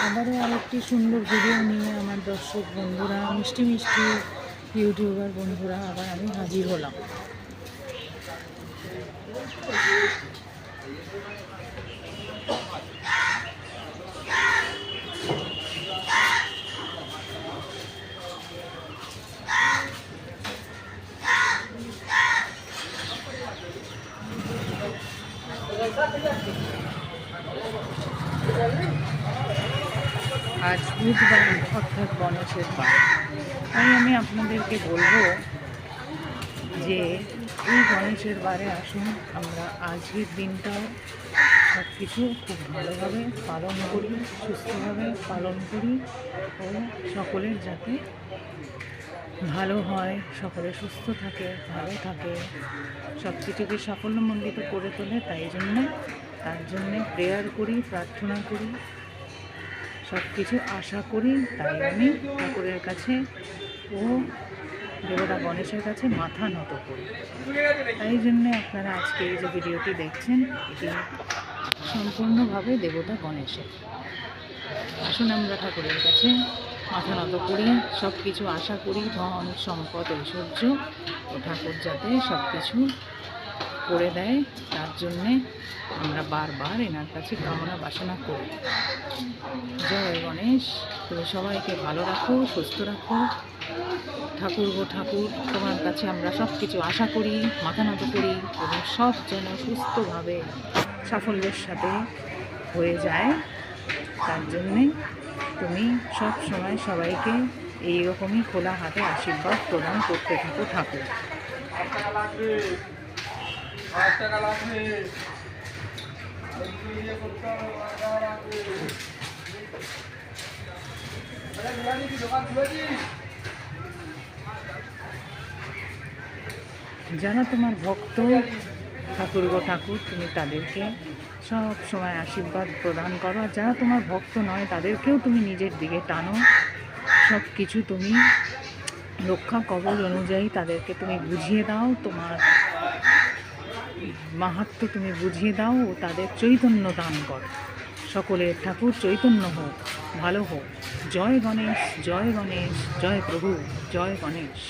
আবারও আরেকটি সুন্দর ভিডিও নিয়ে আমার দর্শক বন্ধুরা, মিষ্টি মিষ্টি ইউটিউবার বন্ধুরা, আবার আমি হাজির হলাম। আজ বুধবার, অর্থাৎ গণেশের বার। তাই আমি আপনাদেরকে বলবো যে এই গণেশের বারে আসুন, আমরা আজকের দিনটাও সব কিছু খুব ভালোভাবে পালন করি, সুস্থভাবে পালন করি ও সকলের যাতে ভালো হয়, সকলে সুস্থ থাকে, ভালো থাকে, সব কিছুকে সাফল্যমণ্ডিত করে তোলে। তার জন্যে প্রেয়ার করি, প্রার্থনা করি, সব কিছু আশা করি। তাই আমি ঠাকুরের কাছে ও দেবতা গণেশের কাছে মাথা নত করি। তাই জন্যে আপনারা আজকে এই যে ভিডিওটি দেখছেন, এটি সম্পূর্ণভাবে দেবতা গণেশের। আসুন আমরা ঠাকুরের কাছে মাথা নত করি, সব কিছু আশা করি, ধন সম্পদ ঐশ্বর্য ও ঠাকুর যাতে সব কিছু করে দেয়, তার জন্যে আমরা বারবার এনার কাছে কামনা বাসনা করি। জয় গণেশ, তুমি সবাইকে ভালো রাখো, সুস্থ রাখো। ঠাকুর গো ঠাকুর, তোমার কাছে আমরা সব কিছু আশা করি, মাথা নত করি, এবং সব যেন সুস্থভাবে সাফল্যের সাথে হয়ে যায়। তার জন্যে তুমি সব সময় সবাইকে এইরকমই খোলা হাতে আশীর্বাদ প্রদান করতে থাকো ঠাকুর। যারা তোমার ভক্ত ঠাকুর গো ঠাকুর, তুমি তাদেরকে সব সময় আশীর্বাদ প্রদান করো। আর যারা তোমার ভক্ত নয়, তাদেরকেও তুমি নিজের দিকে টানো। সব কিছু তুমি রক্ষা কবচ অনুযায়ী তাদেরকে তুমি বুঝিয়ে দাও, তোমার মাহাত্ম্য তুমি বুঝিয়ে দাও ও তাদের চৈতন্য দান করো। সকলের ঠাকুর চৈতন্য হোক, ভালো হোক। জয় গণেশ, জয় গণেশ, জয় প্রভু, জয় গণেশ।